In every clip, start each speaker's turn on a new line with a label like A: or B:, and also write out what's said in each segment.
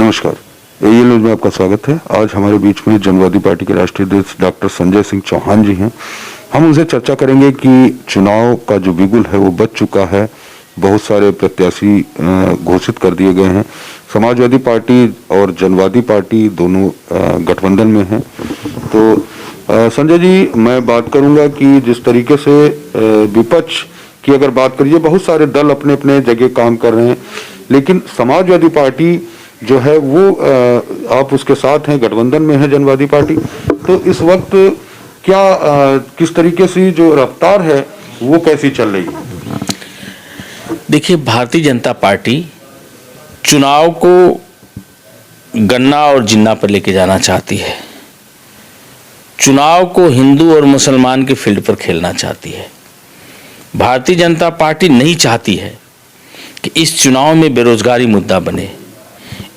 A: नमस्कार, AL news में आपका स्वागत है। आज हमारे बीच में जनवादी पार्टी के राष्ट्रीय अध्यक्ष डॉक्टर संजय सिंह चौहान जी हैं। हम उनसे चर्चा करेंगे कि चुनाव का जो बिगुल है वो बज चुका है, बहुत सारे प्रत्याशी घोषित कर दिए गए हैं। समाजवादी पार्टी और जनवादी पार्टी दोनों गठबंधन में हैं। तो संजय जी, मैं बात करूंगा कि जिस तरीके से विपक्ष की अगर बात करिए, बहुत सारे दल अपने अपने जगह काम कर रहे हैं, लेकिन समाजवादी पार्टी जो है वो आप उसके साथ हैं, गठबंधन में है जनवादी पार्टी। तो इस वक्त क्या किस तरीके से जो रफ्तार है वो कैसी चल रही है?
B: देखिए, भारतीय जनता पार्टी चुनाव को गन्ना और जिन्ना पर लेके जाना चाहती है। चुनाव को हिंदू और मुसलमान के फील्ड पर खेलना चाहती है। भारतीय जनता पार्टी नहीं चाहती है कि इस चुनाव में बेरोजगारी मुद्दा बने,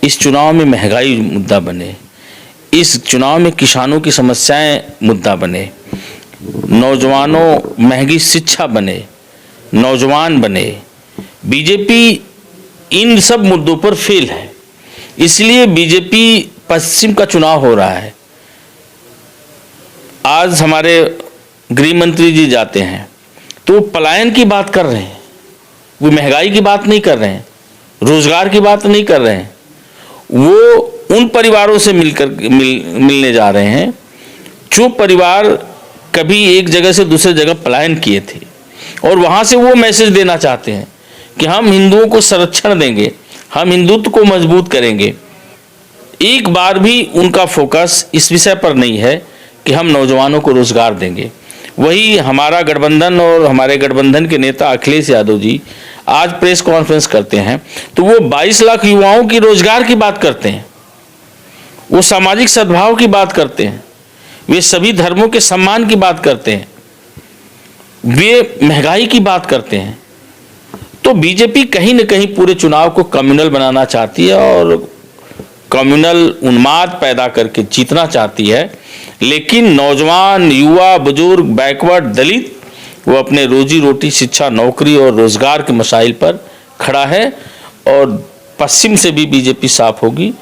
B: इस चुनाव में महंगाई मुद्दा बने, इस चुनाव में किसानों की समस्याएं मुद्दा बने, नौजवानों महंगी शिक्षा बने, नौजवान बने। बीजेपी इन सब मुद्दों पर फेल है, इसलिए बीजेपी पश्चिम का चुनाव हो रहा है। आज हमारे गृह मंत्री जी जाते हैं तो पलायन की बात कर रहे हैं, वो महंगाई की बात नहीं कर रहे हैं, रोजगार की बात नहीं कर रहे हैं। वो उन परिवारों से मिलने जा रहे हैं जो परिवार कभी एक जगह से दूसरे जगह पलायन किए थे, और वहां से वो मैसेज देना चाहते हैं कि हम हिंदुओं को संरक्षण देंगे, हम हिंदुत्व को मजबूत करेंगे। एक बार भी उनका फोकस इस विषय पर नहीं है कि हम नौजवानों को रोजगार देंगे। वही हमारा गठबंधन और हमारे गठबंधन के नेता अखिलेश यादव जी आज प्रेस कॉन्फ्रेंस करते हैं तो वो 22 लाख युवाओं की रोजगार की बात करते हैं, वो सामाजिक सद्भाव की बात करते हैं, वे सभी धर्मों के सम्मान की बात करते हैं, वे महंगाई की बात करते हैं। तो बीजेपी कहीं न कहीं पूरे चुनाव को कम्युनल बनाना चाहती है और कम्युनल उन्माद पैदा करके जीतना चाहती है। लेकिन नौजवान, युवा, बुजुर्ग, बैकवर्ड, दलित वो अपने रोजी रोटी, शिक्षा, नौकरी और रोजगार के मसाइल पर खड़ा है। और पश्चिम से भी बीजेपी साफ होगी,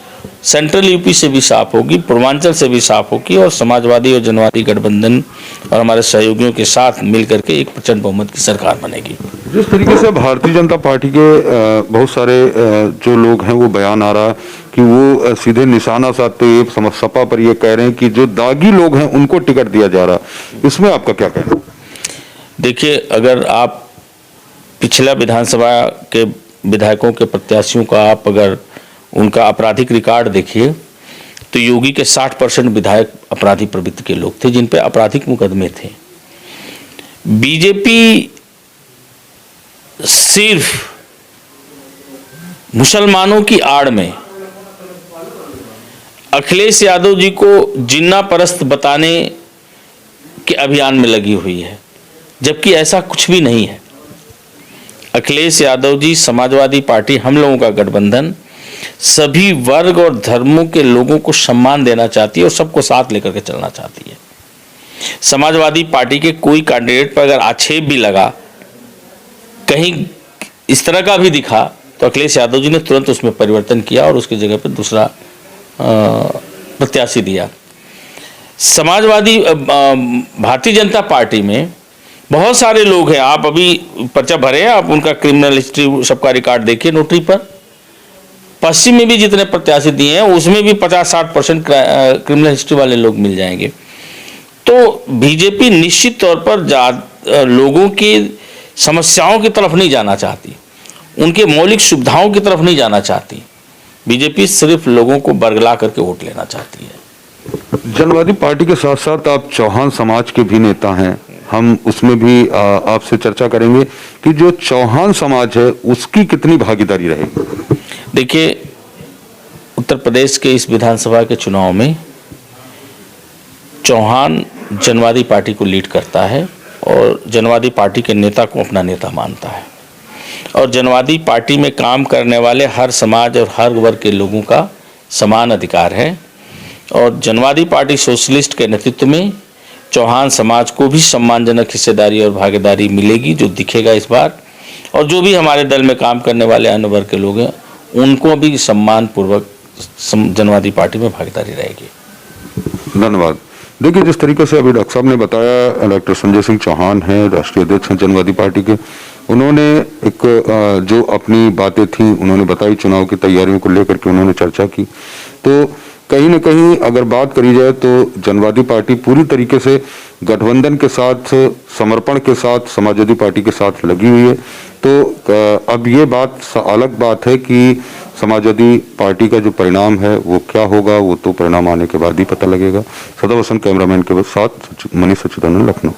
B: सेंट्रल यूपी से भी साफ होगी, पूर्वांचल से भी साफ होगी, और समाजवादी और जनवादी गठबंधन और हमारे सहयोगियों के साथ मिलकर के एक प्रचंड बहुमत की सरकार बनेगी।
A: जिस तरीके से भारतीय जनता पार्टी के बहुत सारे जो लोग हैं वो बयान आ रहा है कि वो सीधे निशाना साधते हुए सपा पर ये कह रहे हैं कि जो दागी लोग हैं उनको टिकट दिया जा रहा, इसमें आपका क्या कहना है?
B: देखिए, अगर आप पिछला विधानसभा के विधायकों के प्रत्याशियों का आप अगर उनका आपराधिक रिकॉर्ड देखिए तो योगी के 60% विधायक अपराधी प्रवृत्ति के लोग थे जिन पे आपराधिक मुकदमे थे। बीजेपी सिर्फ मुसलमानों की आड़ में अखिलेश यादव जी को जिन्ना परस्त बताने के अभियान में लगी हुई है, जबकि ऐसा कुछ भी नहीं है। अखिलेश यादव जी, समाजवादी पार्टी, हम लोगों का गठबंधन सभी वर्ग और धर्मों के लोगों को सम्मान देना चाहती है और सबको साथ लेकर के चलना चाहती है। समाजवादी पार्टी के कोई कैंडिडेट पर अगर आक्षेप भी लगा, कहीं इस तरह का भी दिखा, तो अखिलेश यादव जी ने तुरंत उसमें परिवर्तन किया और उसकी जगह पर दूसरा प्रत्याशी दिया। समाजवादी भारतीय जनता पार्टी में बहुत सारे लोग हैं, आप अभी पर्चा भरे हैं, आप उनका क्रिमिनल हिस्ट्री सबका रिकॉर्ड देखिए नोटरी पर। पश्चिम में भी जितने प्रत्याशी दिए हैं उसमें भी 50-60% क्रिमिनल हिस्ट्री वाले लोग मिल जाएंगे। तो बीजेपी निश्चित तौर पर लोगों की समस्याओं की तरफ नहीं जाना चाहती, उनके मौलिक सुविधाओं की तरफ नहीं जाना चाहती। बीजेपी सिर्फ लोगों को बरगला करके वोट लेना चाहती है।
A: जनवादी पार्टी के साथ साथ आप चौहान समाज के भी नेता हैं, हम उसमें भी आपसे चर्चा करेंगे कि जो चौहान समाज है उसकी कितनी भागीदारी रहेगी।
B: देखिए, उत्तर प्रदेश के इस विधानसभा के चुनाव में चौहान जनवादी पार्टी को लीड करता है और जनवादी पार्टी के नेता को अपना नेता मानता है, और जनवादी पार्टी में काम करने वाले हर समाज और हर वर्ग के लोगों का समान अधिकार है। और जनवादी पार्टी सोशलिस्ट के नेतृत्व में चौहान समाज को भी सम्मानजनक हिस्सेदारी और भागीदारी मिलेगी, जो दिखेगा इस बार। और जो भी हमारे दल में काम करने वाले अन्य वर्ग के लोग हैं उनको भी सम्मान पूर्वक जनवादी पार्टी में भागीदारी रहेगी।
A: धन्यवाद। देखिए, जिस तरीके से अभी डॉक्टर साहब ने बताया, डॉक्टर संजय सिंह चौहान हैं, राष्ट्रीय अध्यक्ष हैं जनवादी पार्टी के। उन्होंने एक जो अपनी बातें थी उन्होंने बताई, चुनाव की तैयारियों को लेकर के उन्होंने चर्चा की। तो कहीं न कहीं अगर बात करी जाए तो जनवादी पार्टी पूरी तरीके से गठबंधन के साथ, समर्पण के साथ समाजवादी पार्टी के साथ लगी हुई है। तो अब ये बात अलग बात है कि समाजवादी पार्टी का जो परिणाम है वो क्या होगा, वो तो परिणाम आने के बाद ही पता लगेगा। सदा वसन कैमरामैन के साथ मनीष सच्चिदानंद, लखनऊ।